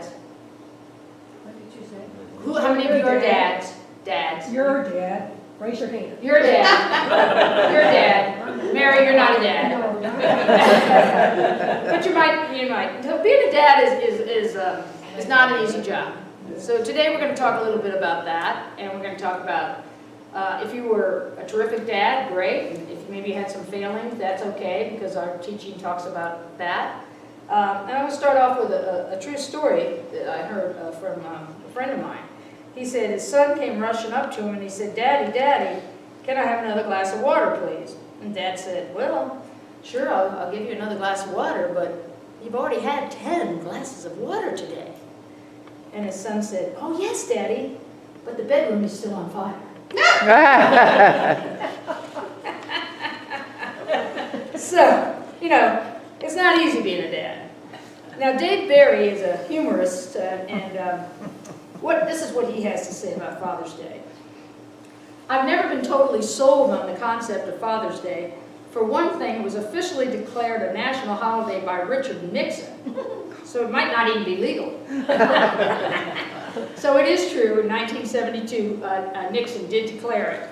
What did you say? How many of you are dads? Dads. You're a dad. Raise your hand. You're a dad. You're a dad. Mary, you're not a dad. No, But you might. So being a dad is not an easy job. So today we're going to talk a little bit about that, and we're going to talk about if you were a terrific dad, great. And if maybe you had some failings, that's okay, because our teaching talks about that. And I'm going to start off with a true story that I heard from a friend of mine. He said his son came rushing up to him and he said, "Daddy, Daddy, can I have another glass of water, please?" And Dad said, "Well, sure, I'll give you another glass of water, but you've already had 10 glasses of water today." And his son said, "Oh, yes, Daddy, but the bedroom is still on fire." So, it's not easy being a dad. Now, Dave Barry is a humorist, this is what he has to say about Father's Day. "I've never been totally sold on the concept of Father's Day. For one thing, it was officially declared a national holiday by Richard Nixon, so it might not even be legal." So it is true, in 1972, Nixon did declare it.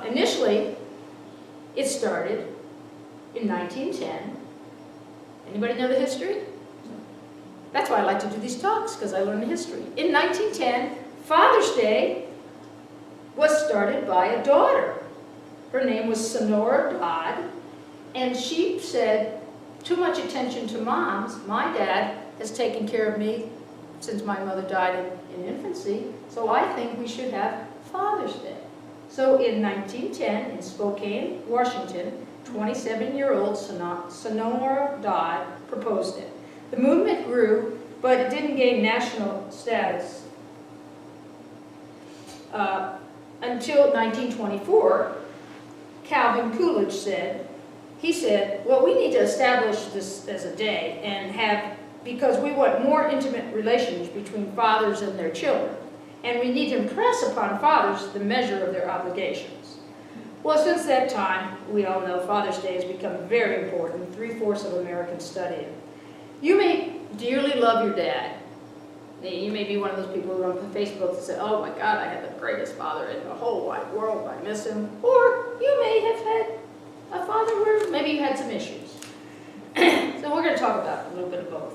Initially, it started in 1910. Anybody know the history? That's why I like to do these talks, because I learn the history. In 1910, Father's Day was started by a daughter. Her name was Sonora Dodd, and she said, "Too much attention to moms. My dad has taken care of me since my mother died in infancy, so I think we should have Father's Day." So in 1910, in Spokane, Washington, 27-year-old Sonora Dodd proposed it. The movement grew, but it didn't gain national status until 1924. Calvin Coolidge said, "Well, we need to establish this as a day because we want more intimate relations between fathers and their children, and we need to impress upon fathers the measure of their obligations." Well, since that time, we all know Father's Day has become very important. 3/4 of Americans study it. You may dearly love your dad. You may be one of those people who are on Facebook that say, "Oh my God, I had the greatest father in the whole wide world. I miss him." Or you may have had a father where maybe you had some issues. So we're going to talk about a little bit of both.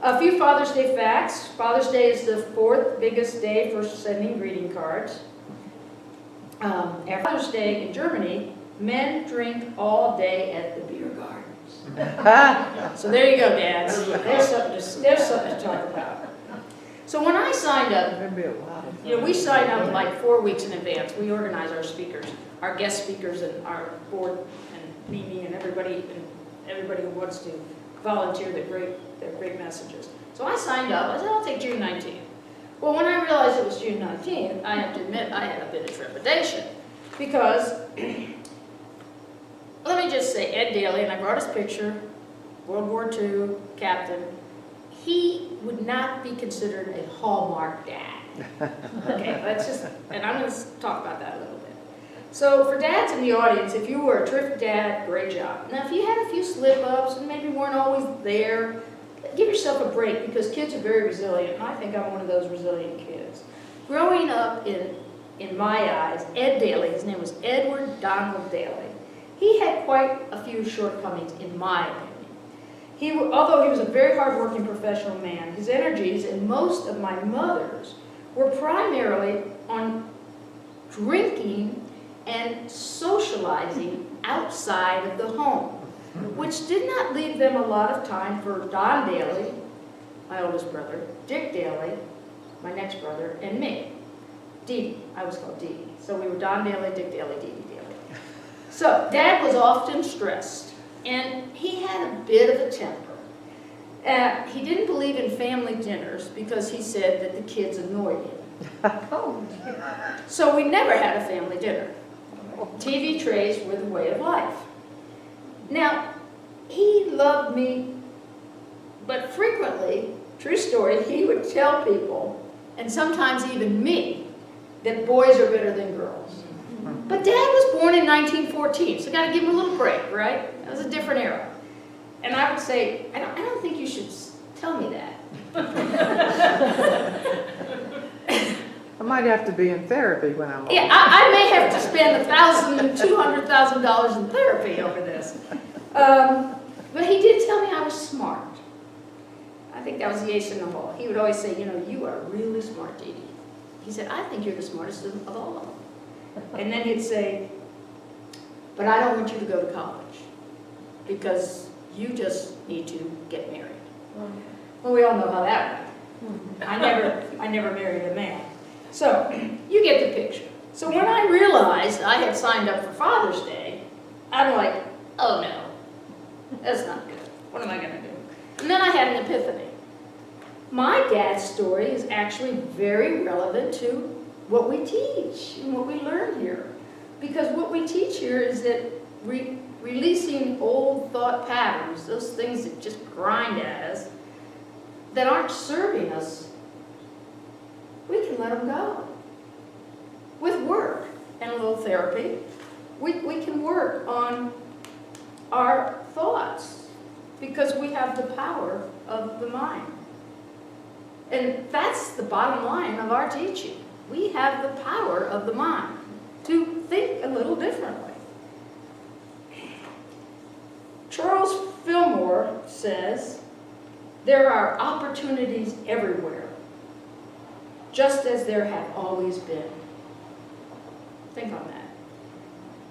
A few Father's Day facts. Father's Day is the 4th biggest day for sending greeting cards. After Father's Day in Germany, men drink all day at the beer gardens. So there you go, dads. There's something to talk about. So when I signed up, we sign up like 4 weeks in advance. We organize our speakers, our guest speakers, and our board, and Mimi, and everybody who wants to volunteer their great messages. So I signed up. I said, "I'll take June 19th. Well, when I realized it was June 19th, I have to admit I had a bit of trepidation, because let me just say, Ed Daley, and I brought his picture, World War II captain, he would not be considered a Hallmark dad. Okay, and I'm going to talk about that a little bit. So for dads in the audience, if you were a terrific dad, great job. Now, if you had a few slip-ups and maybe weren't always there, give yourself a break, because kids are very resilient, and I think I'm one of those resilient kids. Growing up, in my eyes, Ed Daley, his name was Edward Donald Daley, he had quite a few shortcomings, in my opinion. Although he was a very hard-working professional man, his energies, and most of my mother's, were primarily on drinking and socializing outside of the home, which did not leave them a lot of time for Don Daley, my oldest brother, Dick Daley, my next brother, and me. Dee. I was called Dee. So we were Don Daley, Dick Daley, Dee Daley. So Dad was often stressed, and he had a bit of a temper. He didn't believe in family dinners because he said that the kids annoyed him. So we never had a family dinner. TV trays were the way of life. Now, he loved me, but frequently, true story, he would tell people, and sometimes even me, that boys are better than girls. But Dad was born in 1914, so got to give him a little break, right? That was a different era. And I would say, I don't think you should tell me that. I might have to be in therapy when I'm Yeah, old. I may have to spend $200,000 in therapy over this. But he did tell me I was smart. I think that was the ace in the hole. He would always say, you know, you are really smart, Dee Dee. He said, I think you're the smartest of all of them. And then he'd say, but I don't want you to go to college because you just need to get married. Well, we all know how that went. I never married a man. So, you get the picture. So when I realized I had signed up for Father's Day, I'm like, oh no, that's not good. What am I going to do? And then I had an epiphany. My dad's story is actually very relevant to what we teach and what we learn here. Because what we teach here is that releasing old thought patterns, those things that just grind at us, that aren't serving us, we can let them go. With work and a little therapy, we can work on our thoughts because we have the power of the mind. And that's the bottom line of our teaching. We have the power of the mind to think a little differently. Charles Fillmore says, there are opportunities everywhere, just as there have always been. Think on that.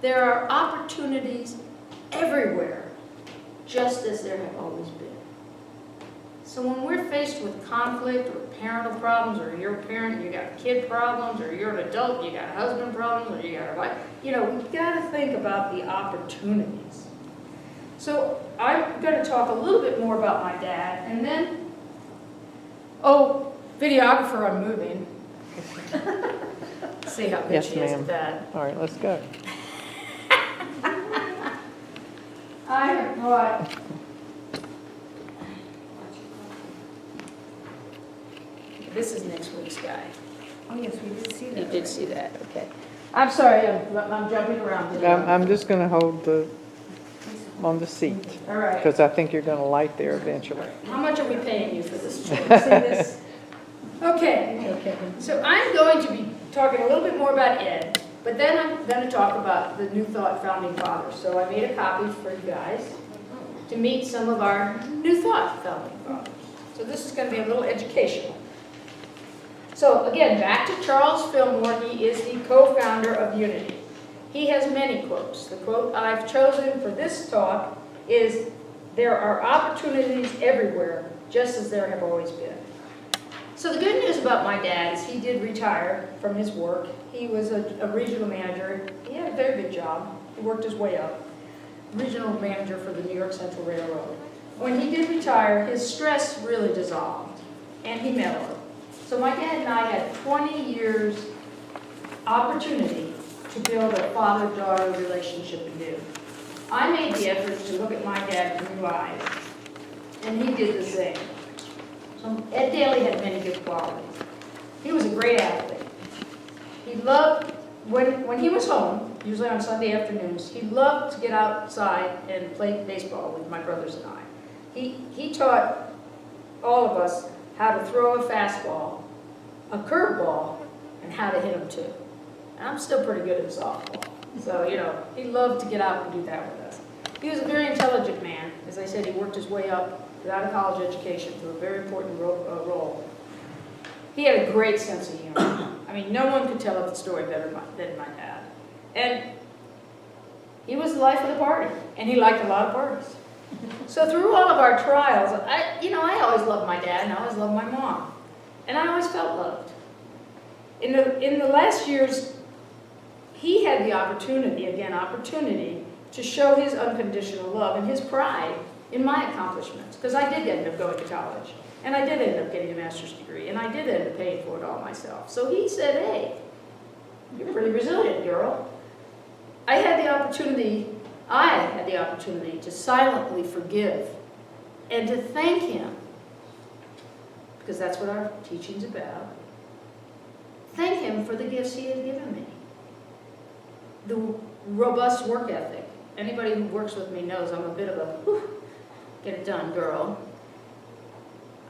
There are opportunities everywhere, just as there have always been. So when we're faced with conflict or parental problems, or you're a parent, you got kid problems, or you're an adult, you got husband problems, or you got a wife, you know, we've got to think about the opportunities. So I'm going to talk a little bit more about my dad, and then, oh, videographer, I'm moving. See how good Yes, she is ma'am. at that. All right, let's go. I have brought, this is next week's guy. Oh, yes, we did see that. You did see that, okay. I'm sorry, I'm jumping around. I'm just going to hold on the seat All right. because I think you're going to light there eventually. How much are we paying you for this? See this? Okay, Okay. so I'm going to be talking a little bit more about Ed, but then I'm going to talk about the New Thought Founding Fathers. So I made a copy for you guys to meet some of our New Thought Founding Fathers. So this is going to be a little educational. So again, back to Charles Fillmore. He is the co-founder of Unity. He has many quotes. The quote I've chosen for this talk is, there are opportunities everywhere, just as there have always been. So the good news about my dad is he did retire from his work. He was a regional manager. He had a very good job. He worked his way up. Regional manager for the New York Central Railroad. When he did retire, his stress really dissolved, and he mellowed. So my dad and I had 20 years opportunity to build a father-daughter relationship anew. I made the effort to look at my dad with new eyes, and he did the same. So Ed Daley had many good qualities. He was a great athlete. He loved, when he was home, usually on Sunday afternoons, he loved to get outside and play baseball with my brothers and I. He taught all of us how to throw a fastball, a curveball, and how to hit them too. And I'm still pretty good at softball. So, you know, he loved to get out and do that with us. He was a very intelligent man. As I said, he worked his way up without a college education to a very important role. He had a great sense of humor. I mean, no one could tell the story better than my dad. And he was the life of the party, and he liked a lot of parties. So through all of our trials, I always loved my dad, and I always loved my mom. And I always felt loved. In the last years, he had the opportunity to show his unconditional love and his pride in my accomplishments, because I did end up going to college, and I did end up getting a master's degree, and I did end up paying for it all myself. So he said, hey, you're pretty resilient, girl. I had the opportunity to silently forgive and to thank him, because that's what our teaching's about. Thank him for the gifts he has given me. The robust work ethic. Anybody who works with me knows I'm a bit of a, whew, get it done, girl.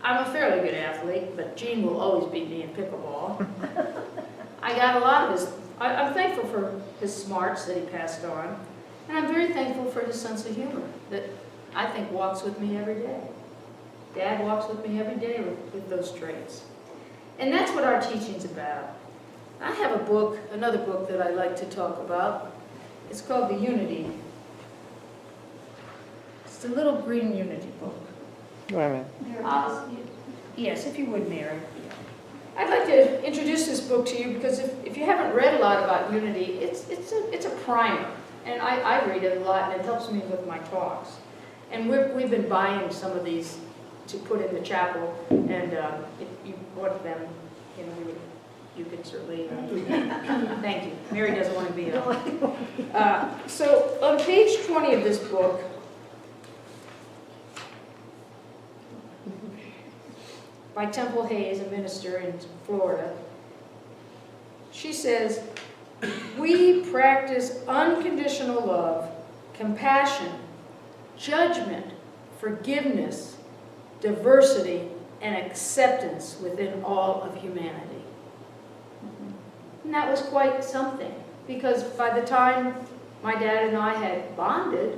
I'm a fairly good athlete, but Gene will always beat me in pickleball. I got a lot of his, I'm thankful for his smarts that he passed on, and I'm very thankful for his sense of humor that I think walks with me every day. Dad walks with me every day with those traits. And that's what our teaching's about. I have a book, another book that I like to talk about. It's called The Unity. It's the little green Unity book. Wait a minute. Yes, if you would, Mary. I'd like to introduce this book to you because if you haven't read a lot about Unity, it's a primer. And I read it a lot, and it helps me with my talks. And we've been buying some of these to put in the chapel, and if you want them, you know, you can certainly, thank you. Mary doesn't want to be on. So on page 20 of this book, by Temple Hayes, a minister in Florida, she says, "We practice unconditional love, compassion, judgment, forgiveness, diversity, and acceptance within all of humanity." And that was quite something, because by the time my dad and I had bonded,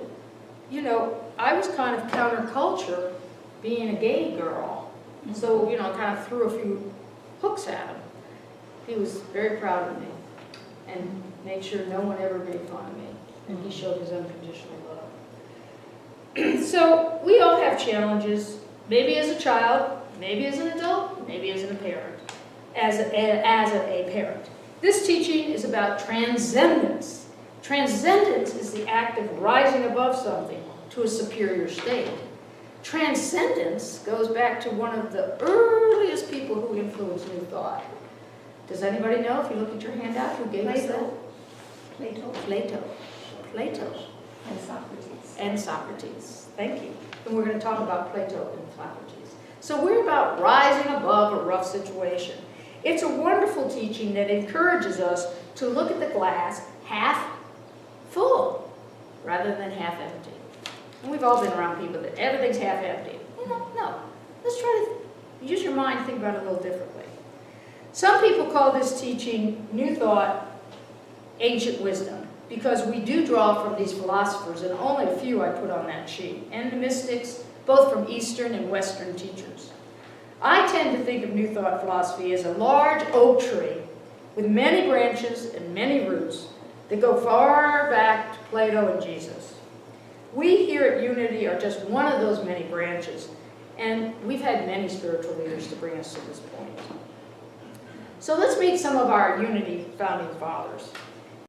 you know, I was kind of counterculture being a gay girl. So, you know, I kind of threw a few hooks at him. He was very proud of me and made sure no one ever made fun of me. And he showed his unconditional love. So we all have challenges, maybe as a child, maybe as an adult, maybe as a parent. As a parent. This teaching is about transcendence. Transcendence is the act of rising above something to a superior state. Transcendence goes back to one of the earliest people who influenced New Thought. Does anybody know, if you look at your handout, who gave us that? Plato. And Socrates. And Socrates. Thank you. And we're going to talk about Plato and Socrates. So we're about rising above a rough situation. It's a wonderful teaching that encourages us to look at the glass half full rather than half empty. And we've all been around people that everything's half empty. You know, no. Let's try to use your mind and think about it a little differently. Some people call this teaching, New Thought, ancient wisdom, because we do draw from these philosophers, and only a few I put on that sheet, and the mystics, both from Eastern and Western teachers. I tend to think of New Thought philosophy as a large oak tree with many branches and many roots that go far back to Plato and Jesus. We here at Unity are just one of those many branches, and we've had many spiritual leaders to bring us to this point. So let's meet some of our Unity founding fathers.